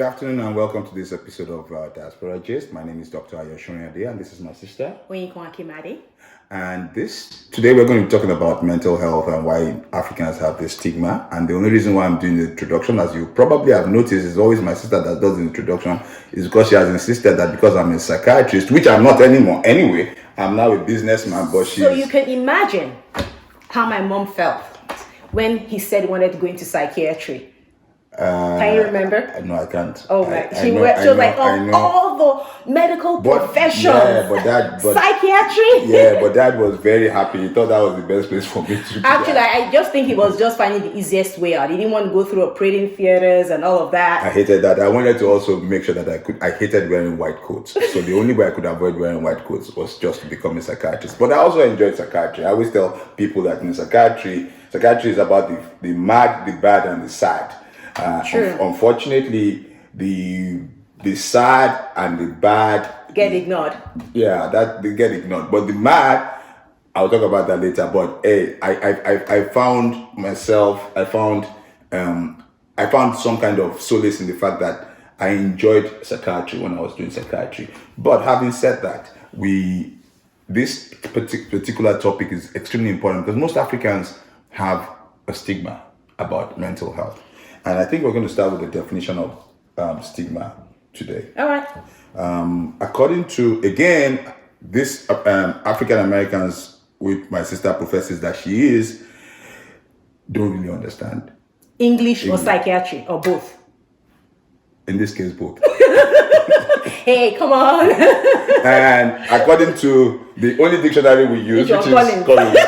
afternoon and welcome to this episode of Diaspora Gist. My name is Dr. Ayoshun Ade and this is my sister. And today we're going to be talking about mental health and why Africans have this stigma. And the only reason why I'm doing the introduction, as you probably have noticed, is always my sister that does the introduction, is because she has insisted that because I'm a psychiatrist, which I'm not anymore anyway, I'm now a businessman, but she's... So you can imagine how my mom felt when he said he wanted to go into psychiatry. Can you remember? No, I can't. Oh my! She was like, all the medical professions, psychiatry. Yeah, but Dad was very happy. He thought that was the best place for me to do. Actually, I just think he was just finding the easiest way out. He didn't want to go through operating theaters and all of that. I hated that. I wanted to also make sure that I hated wearing white coats. So the only way I could avoid wearing white coats was just to become a psychiatrist. But I also enjoyed psychiatry. I always tell people that in psychiatry is about the mad, the bad, and the sad. Unfortunately, the sad and the bad get ignored. Yeah, that they get ignored. But the mad, I'll talk about that later. But hey, I found some kind of solace in the fact that I enjoyed psychiatry when I was doing psychiatry. But having said that, this particular topic is extremely important because most Africans have a stigma about mental health. And I think we're going to start with the definition of stigma today. All right. According to, again, this African Americans, with my sister professes that she is, don't really understand English or psychiatry or both. In this case, both. Hey, come on. And according to the only dictionary we use, which is Collins.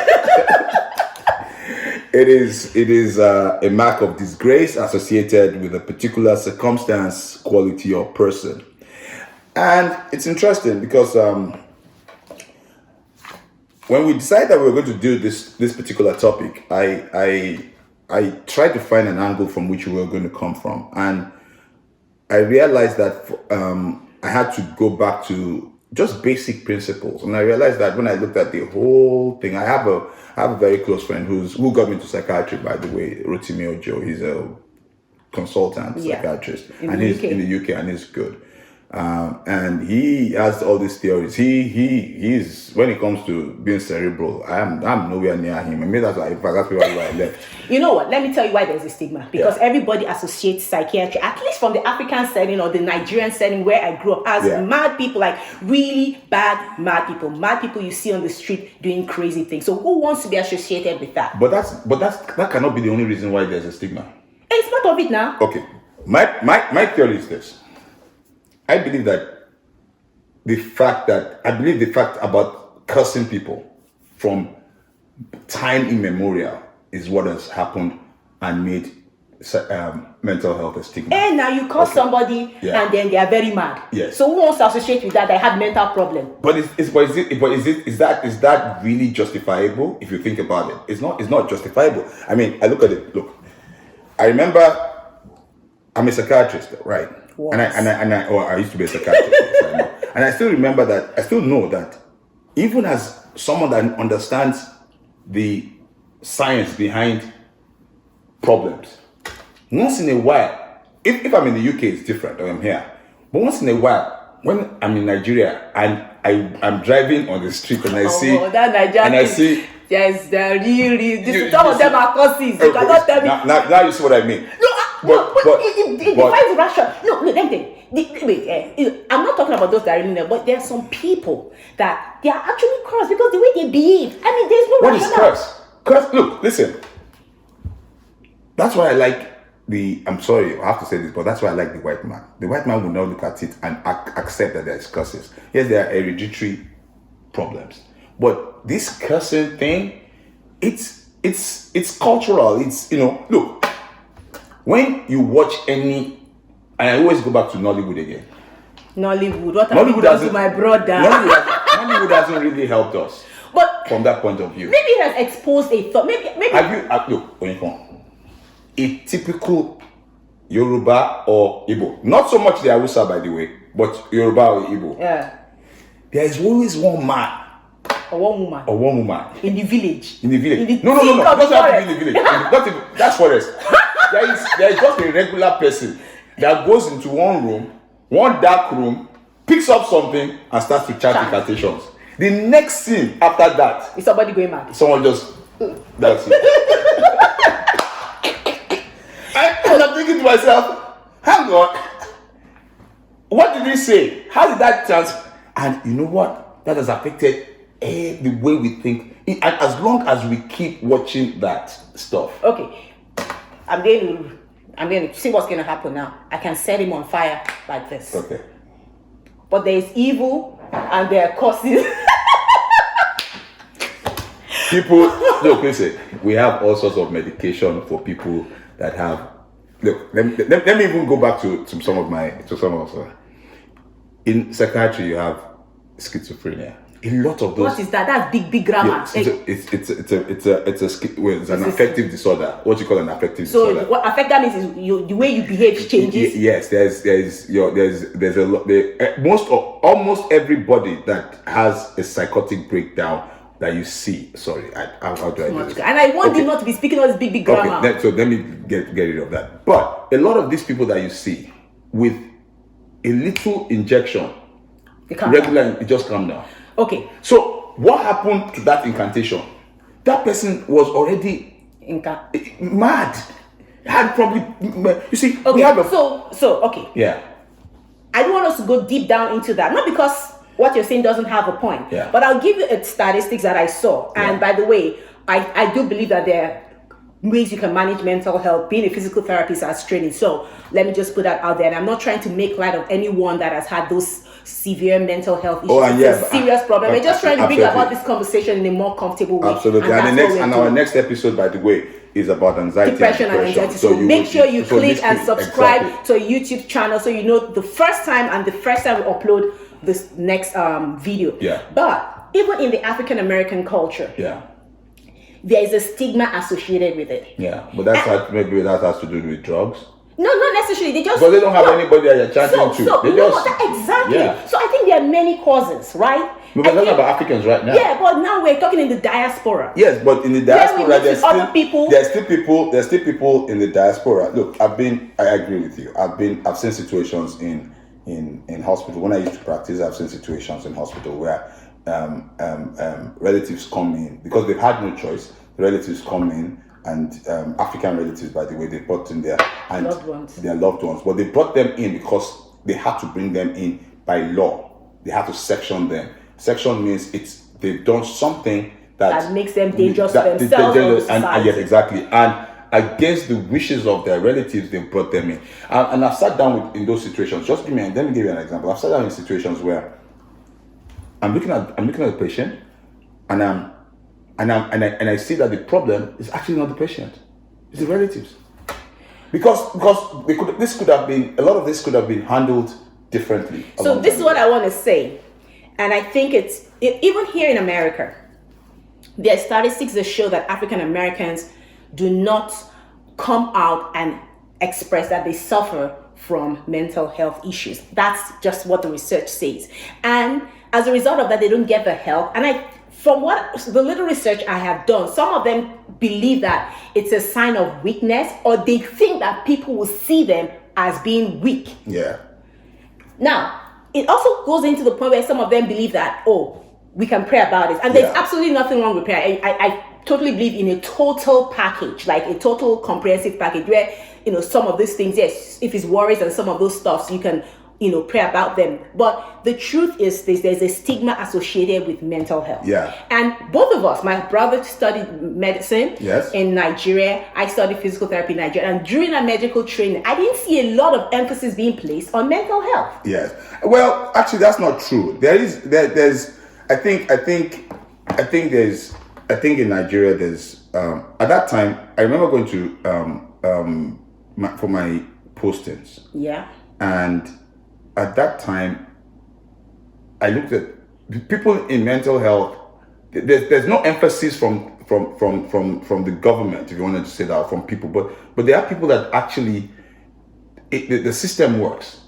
It is a mark of disgrace associated with a particular circumstance, quality, or person. And it's interesting because when we decided that we were going to do this particular topic, I tried to find an angle from which we were going to come from. And I realized that I had to go back to just basic principles. And I realized that when I looked at the whole thing, I have a very close friend who got me into psychiatry, by the way, Rotimi Ojo. He's a consultant psychiatrist he's in the UK and he's good. And he has all these theories. He's when it comes to being cerebral, I'm nowhere near him. I mean, that's why I left. You know what? Let me tell you why there's a stigma. Because everybody associates psychiatry, at least from the African setting or the Nigerian setting where I grew up, as mad people, like really bad mad people you see on the street doing crazy things. So who wants to be associated with that? But that cannot be the only reason why there's a stigma. It's part of it now. Okay. My theory is this. I believe the fact about cursing people from time immemorial is what has happened and made mental health a stigma. And now you curse somebody and then they are very mad. Yes. So who wants to associate with that? They have mental problem. But is that really justifiable if you think about it? It's not justifiable. I mean, I look at it. Look, I remember I'm a psychiatrist, right? I used to be a psychiatrist, and I still remember that. I still know that, even as someone that understands the science behind problems, once in a while, if I'm in the UK, it's different. Or I'm here, but once in a while, when I'm in Nigeria and I'm driving on the street and I see yes, they're really. Some of them are causes. You cannot tell me. Now you see what I mean. It defines rational. No, let me tell you. I'm not talking about those that are in there, but there are some people that they are actually cursed because the way they behave. I mean, there's no What is curse? Curse. Look, listen. That's why I like I'm sorry, I have to say this, but that's why I like the white man. The white man will not look at it and accept that there's curses. Yes, there are hereditary problems, but this cursing thing, it's cultural. It's look. When you watch and I always go back to Nollywood again. Nollywood, what have you done to my brother? Nollywood hasn't really helped us. But from that point of view, maybe it has exposed a thought. Maybe. Have you look? A typical Yoruba or Igbo, not so much the Hausa, by the way, but Yoruba or Igbo. Yeah. There is always one man. Or one woman. In the village. No. It doesn't have to be in the village. That's forest. There is just a regular person that goes into one room, one dark room, picks up something and starts to chant incantations. The next scene after that is somebody going mad. Someone just, that's it. And I'm thinking to myself, hang on, what did he say? How did that chance? And you know what? That has affected the way we think. And as long as we keep watching that stuff. Okay, I'm going to see what's going to happen now. I can set him on fire like this. Okay. But there is evil and there are causes. People, look, listen, we have all sorts of medication for people that have, look, let me even go back to some of us. In psychiatry, you have schizophrenia. A lot of those. What is that? That's big grammar. Yeah, it's an affective disorder. What you call an affective disorder. So what affect that means is the way you behave changes. Yes, there's a lot. Almost everybody that has a psychotic breakdown that you see. Sorry, how do I do this? And I want you not to be speaking all this big grammar. Okay, so let me get rid of that. But a lot of these people that you see with a little injection, regular, it just calm down. Okay. So what happened to that incantation? That person was already mad. Had probably, you see. Okay. Okay. Yeah. I don't want us to go deep down into that, not because what you're saying doesn't have a point. Yeah. But I'll give you a statistics that I saw. And by the way, I do believe that there are ways you can manage mental health. Being a physical therapist has training. So let me just put that out there. And I'm not trying to make light of anyone that has had those severe mental health issues. It's a serious problem. We're just trying to bring about this conversation in a more comfortable way. Absolutely. And our next episode, by the way, is about anxiety, depression and anxiety. So make sure you click and subscribe to a YouTube channel so you know the first time we upload this next video. Yeah. But even in the African American culture, there is a stigma associated with it. Yeah, but maybe that has to do with drugs. No, not necessarily. Because they don't have anybody that you're chatting to. Exactly. Yeah. So I think there are many causes, right? We're talking about Africans right now. Yeah, but now we're talking in the diaspora. Yes, but in the diaspora, there's still people in the diaspora. Look, I agree with you. I've seen situations in hospital. When I used to practice, I've seen situations in hospital where relatives come in because they've had no choice. The relatives come in, and African relatives, by the way, they brought in their loved ones, but they brought them in because they had to bring them in by law. They had to section them. Section means they've done something that makes them dangerous to themselves or society. Yes, exactly. And against the wishes of their relatives, they brought them in. And I've sat down in those situations. Let me give you an example. I've sat down in situations where I'm looking at the patient, and I see that the problem is actually not the patient, it's the relatives. Because a lot of this could have been handled differently. So this is what I want to say, and I think even here in America, there are statistics that show that African Americans do not come out and express that they suffer from mental health issues. That's just what the research says, and as a result of that, they don't get the help. And from what the little research I have done, some of them believe that it's a sign of weakness, or they think that people will see them as being weak. Yeah. Now, it also goes into the point where some of them believe that, we can pray about it. And there's absolutely nothing wrong with prayer. I totally believe in a total package, like a total comprehensive package where, some of these things, yes, if it's worries and some of those stuffs, you can pray about them. But the truth is there's a stigma associated with mental health. Yeah. And both of us, my brother studied medicine in Nigeria. I studied physical therapy in Nigeria. And during our medical training, I didn't see a lot of emphasis being placed on mental health. Yes. Well, actually, that's not true. I think in Nigeria there's at that time I remember going to for my postings. Yeah. And at that time, I looked at people in mental health. There's no emphasis from the government, if you wanted to say that, from people, but there are people that actually the system works.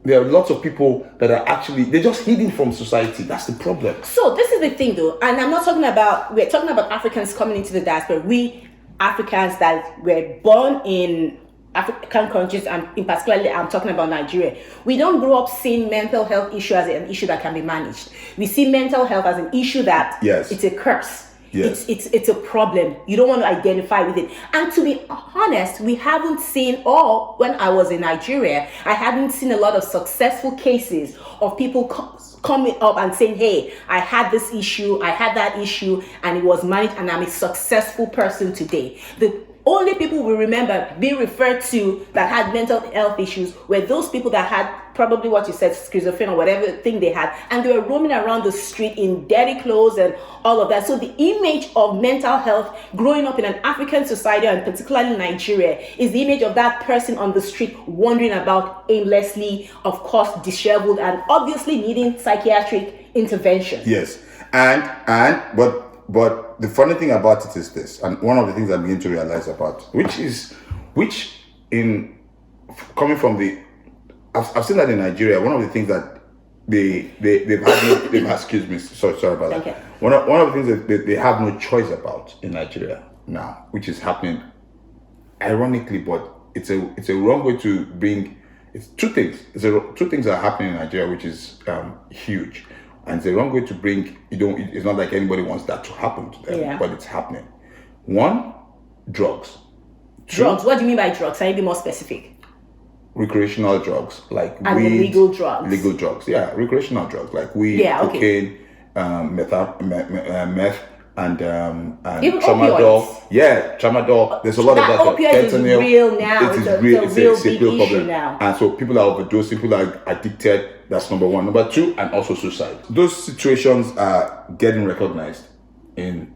There are lots of people that are they're just hidden from society. That's the problem. So this is the thing, though, and we're talking about Africans coming into the diaspora. We Africans that were born in African countries, and in particularly I'm talking about Nigeria, we don't grow up seeing mental health issue as an issue that can be managed. We see mental health as an issue that it's a curse. Yes. It's a problem. You don't want to identify with it. And to be honest, we haven't seen, or when I was in Nigeria, I hadn't seen a lot of successful cases of people coming up and saying, hey, I had this issue, I had that issue, and it was managed, and I'm a successful person today. The only people we remember being referred to that had mental health issues were those people that had probably what you said, schizophrenia or whatever thing they had, and they were roaming around the street in dirty clothes and all of that. So the image of mental health growing up in an African society, and particularly Nigeria, is the image of that person on the street wandering about aimlessly, of course disheveled, and obviously needing psychiatric intervention. Yes, but the funny thing about it is this, and one of the things I'm beginning to realize about, which in coming from the, I've seen that in Nigeria. One of the things that they've had, excuse me, sorry about that. Okay. One of the things that they have no choice about in Nigeria now, which is happening, ironically, but it's a wrong way to bring. It's two things. Two things are happening in Nigeria, which is huge. And it's the wrong way to bring, it's not like anybody wants that to happen to them, but it's happening. One, drugs. Drugs? What do you mean by drugs? Can you be more specific? Recreational drugs, like and weed. And legal drugs? Legal drugs, yeah. Recreational drugs, like weed, cocaine, meth, and tramadol. Opioids. Yeah, tramadol. There's a lot of that. Opioid is real now. It's a real big problem. Issue now. And so people are overdosing, people are addicted. That's number one. Number two, and also suicide. Those situations are getting recognized in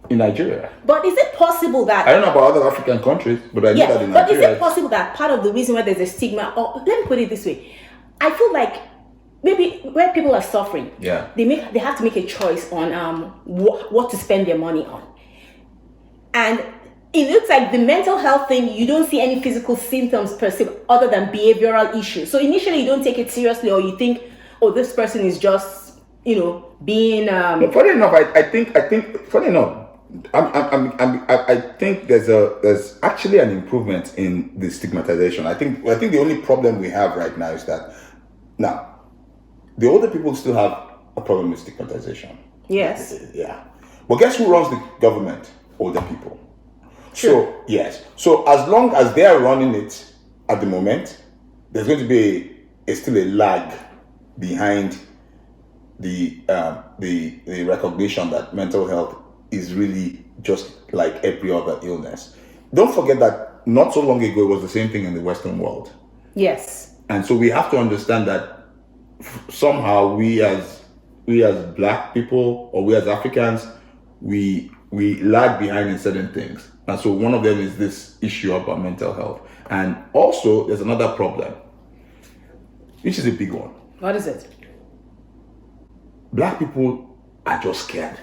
Nigeria. But is it possible that, I don't know about other African countries, but I know that in Nigeria. But is it possible that part of the reason why there's a stigma, or let me put it this way, I feel like maybe where people are suffering, they have to make a choice on what to spend their money on. And it looks like the mental health thing, you don't see any physical symptoms per se other than behavioral issues. So initially you don't take it seriously, or you think, oh, this person is just, being But funny enough, I think funny enough, I think there's actually an improvement in the stigmatization. I think the only problem we have right now is that now the older people still have a problem with stigmatization. Yes. Yeah. But guess who runs the government? Older people. Sure. So yes. So as long as they are running it at the moment, there's going to be still a lag behind the recognition that mental health is really just like every other illness. Don't forget that not so long ago it was the same thing in the Western world. Yes. And so we have to understand that somehow we as Black people, or we as Africans, we lag behind in certain things. And so one of them is this issue about mental health. And also there's another problem, which is a big one. What is it? Black people are just scared.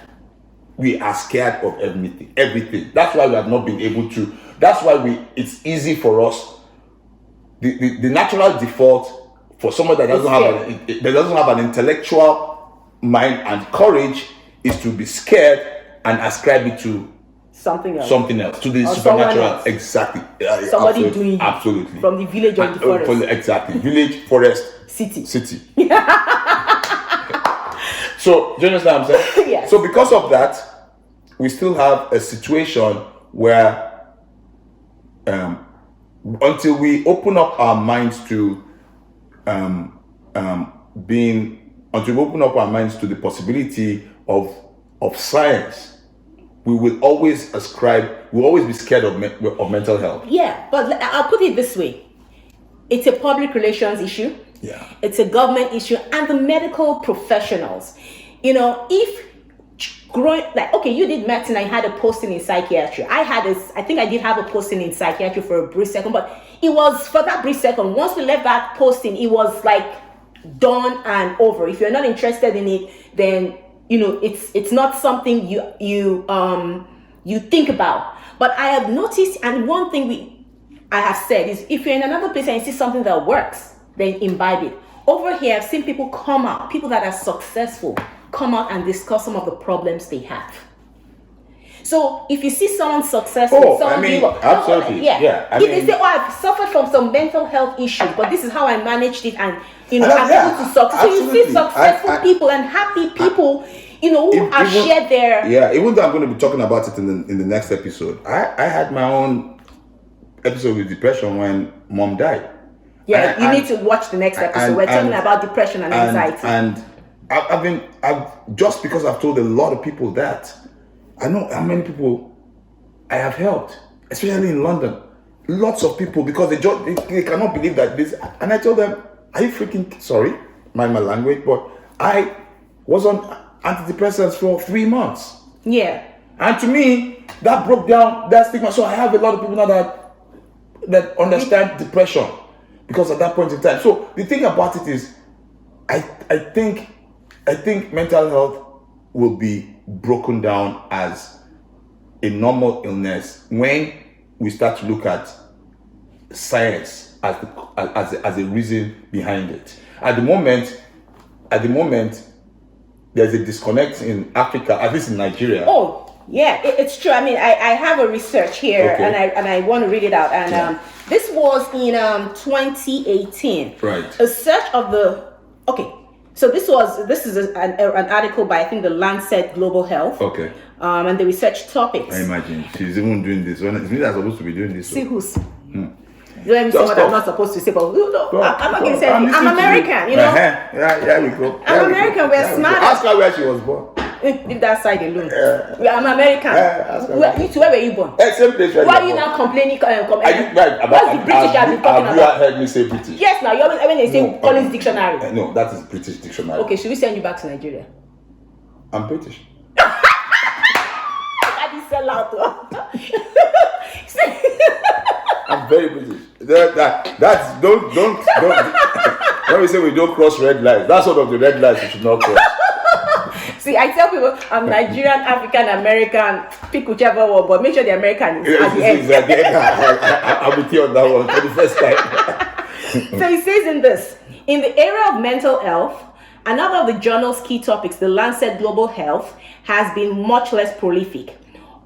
We are scared of everything. That's why we have not been able to. That's why it's easy for us. The natural default for someone that doesn't have an intellectual mind and courage is to be scared and ascribe it to something else, to the supernatural. Exactly. Somebody doing it. Absolutely. From the village or the forest. Exactly. Village, forest, city. So, do you understand what I'm saying? Yes. So because of that, we still have a situation where until we open up our minds to the possibility of science, we will always be scared of mental health. Yeah, but I'll put it this way. It's a public relations issue. Yeah. It's a government issue, and the medical professionals, if growing, like, okay, you did medicine, I had a posting in psychiatry. I think I did have a posting in psychiatry for a brief second, but it was for that brief second. Once we left that posting, it was like done and over. If you're not interested in it, then, it's not something you think about. But I have noticed, and one thing I have said is, if you're in another place and you see something that works, then imbibe it. Over here, I've seen people come out, people that are successful, come out and discuss some of the problems they have. So if you see someone successful, Oh, someone I mean, doing well, absolutely. Yeah, I if they mean- say, "Oh, I've suffered from some mental health issues, but this is how I managed it," and And I'm yeah, able to succeed. So you see absolutely. successful people and happy people, who have shared their. Yeah, even though I'm going to be talking about it in the next episode, I had my own episode with depression when mom died. Yeah, And- you and- need to watch the next episode. and- We're talking and- about depression and anxiety. And I've just because I've told a lot of people that, I know how many people I have helped, especially in London. Lots of people, because they cannot believe that this. And I told them, "Are you freaking sorry? Mind my language, but I was on antidepressants for 3 months, Yeah. and to me that broke down that stigma." So I have a lot of people now that understand depression because at that point in time. So the thing about it is, I think mental health will be broken down as a normal illness when we start to look at science as a reason behind it. At the moment, there's a disconnect in Africa, at least in Nigeria. Oh, yeah, it's true. I mean, I have a research here, Okay. and I want to read it out. And Yeah. this was in 2018. Right. A search of the. Okay, so this is an article by, I think, the Lancet Global Health. Okay. And the research topics. I imagine she's even doing this. When it's me that's supposed to be doing this. See who's. Let me say Just what I'm stop. not supposed to say, but Go, I'm not going to go. say. I'm listening to you. American, you know. Yeah, we go. I'm There we American, go. we're There we go. smart. Ask her where she was born. Leave that side alone. I'm American. ask her. Where were you born? Same place where Why are you you were now born. complaining? Are you right about? What's the British I've been talking Have you about? heard me say British? Yes, now you always when they say No, Collins Dictionary. No, that is British dictionary. Okay, should we send you back to Nigeria? I'm British. That is sell out. I'm very British. That's don't when we say we don't cross red lines, that's one of the red lines we should not cross. See, I tell people I'm Nigerian, African, American, pick whichever one, but make sure the American is at the end. Exactly. I'll be here on that one for the first time. So it says in the area of mental health, another of the journal's key topics, the Lancet Global Health, has been much less prolific.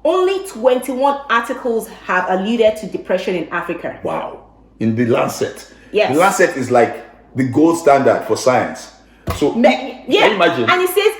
Only 21 articles have alluded to depression in Africa. Wow. In the Lancet. Yes. The Lancet is like the gold standard for science. So Yeah, can you imagine? and it says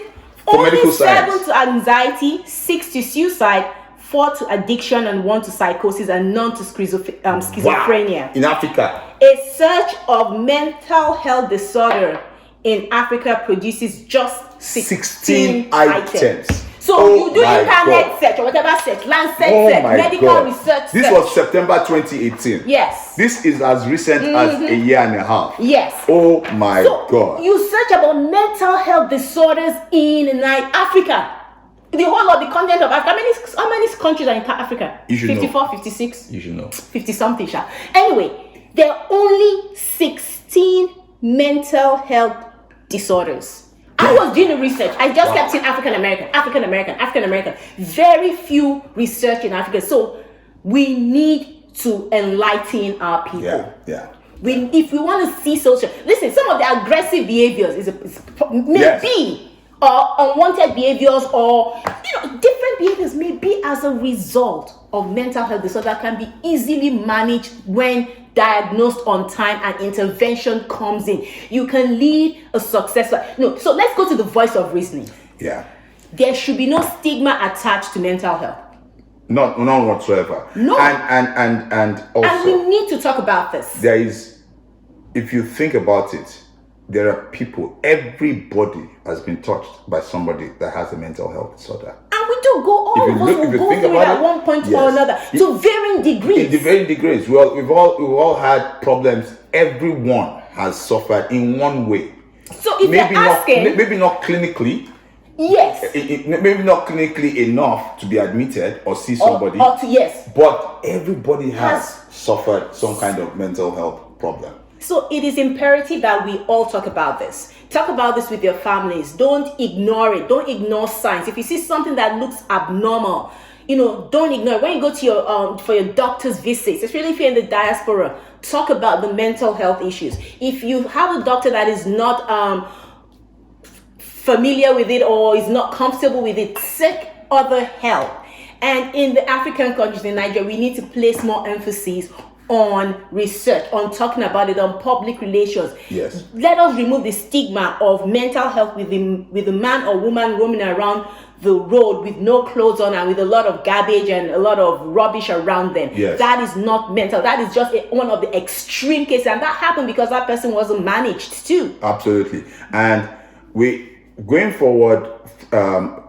For only medical 7 science. to anxiety, 6 to suicide, 4 to addiction, and 1 to psychosis, and none to schizophrenia. Wow. In Africa. A search of mental health disorder in Africa produces just 16 items. So Oh you do my internet God. search or whatever search, Lancet Oh search, my medical God. research This search. was September 2018. Yes. This is as recent as a year and a half. Yes. Oh my So God. you search about mental health disorders in Africa. The whole of the continent of Africa. How many countries are in Africa? You should know. 54, 56, You should know. 50 something. Sha. Anyway, there are only 16 mental health disorders. I was doing the research. I just kept saying African American. Very few research in Africa. So we need to enlighten our people. Yeah. If we want to see social, listen, some of the aggressive behaviors maybe or unwanted behaviors or different behaviors may be as a result of mental health disorder that can be easily managed when diagnosed on time and intervention comes in. You can lead a successful. So let's go to the voice of reasoning. Yeah. There should be no stigma attached to mental health. None whatsoever. No. And also And we need to talk about this. there is, if you think about it, there are people, everybody has been touched by somebody that has a mental health disorder. And we do go, all of us will go through it at one point or another, to varying degrees. In the varying degrees. Well, we've all had problems. Everyone has suffered in one way. So if you're asking, maybe not clinically, yes, maybe not clinically enough to be admitted or see somebody, yes, but everybody has suffered some kind of mental health problem. So it is imperative that we all talk about this. Talk about this with your families. Don't ignore it. Don't ignore signs. If you see something that looks abnormal, don't ignore it. When you go to your for your doctor's visits, especially if you're in the diaspora, talk about the mental health issues. If you have a doctor that is not familiar with it or is not comfortable with it, seek other help. And in the African countries, in Nigeria, we need to place more emphasis on research, on talking about it, on public relations. Yes. Let us remove the stigma of mental health with the man or woman roaming around the road with no clothes on and with a lot of garbage and a lot of rubbish around them. Yes. That is not mental. That is just one of the extreme cases, and that happened because that person wasn't managed too. Absolutely. And going forward,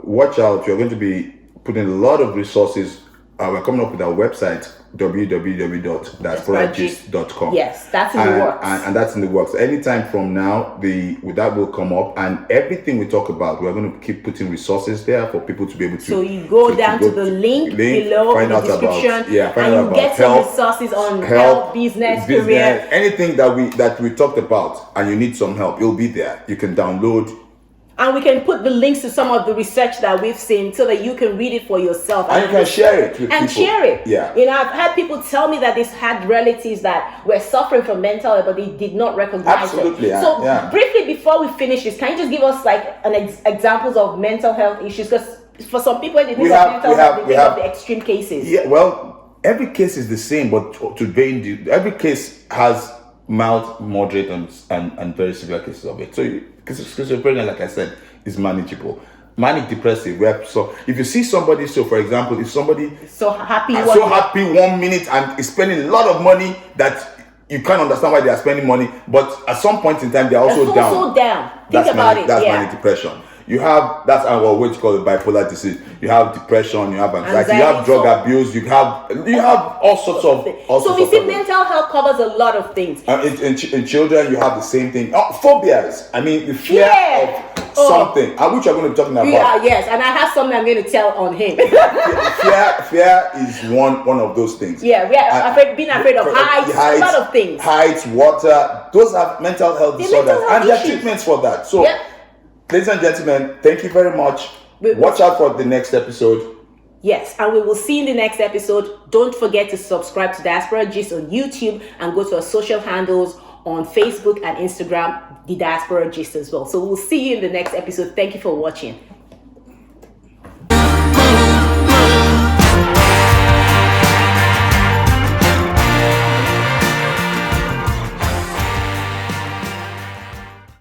watch out. You're going to be putting a lot of resources. We're coming up with our website, www.diasporagist.com. Yes, that's in the works. And that's in the works. Anytime from now, that will come up, and everything we talk about, we're going to keep putting resources there for people to be able to. So you go down to the link below in the description, and you get some resources on health, business, career, anything that we talked about, and you need some help, it'll be there. You can download. And we can put the links to some of the research that we've seen so that you can read it for yourself. And you can share it with people. Share it. Yeah. I've had people tell me that they've had relatives that were suffering from mental health, but they did not recognize Absolutely. it. So briefly, before we finish this, can you just give us like examples of mental health issues? Because for some people, they think of mental health, they think of the extreme cases. Yeah, well, every case is the same, but every case has mild, moderate, and very severe cases of it. So schizophrenia, like I said, is manageable. Manic depressive, so if you see somebody, so for example, if somebody so happy 1 minute and is spending a lot of money that you can't understand why they are spending money, but at some point in time they are also down. Think about it. That's manic depression. You have what you call a bipolar disease. You have depression. You have anxiety. You have drug abuse. You have all sorts of. So we see mental health covers a lot of things. In children, you have the same thing. Phobias. I mean, the fear of something, which I'm going to be talking about. Yes, and I have something I'm going to tell on him. fear is one of those things. Yeah, we are being afraid of heights, a lot of things. Heights, water. Those are mental health disorders, and there are treatments for that. So. Yep. Ladies and gentlemen, thank you very much. Watch out for the next episode. Yes, and we will see you in the next episode. Don't forget to subscribe to Diaspora Gist on YouTube and go to our social handles on Facebook and Instagram, the Diaspora Gist as well. So we'll see you in the next episode. Thank you for watching.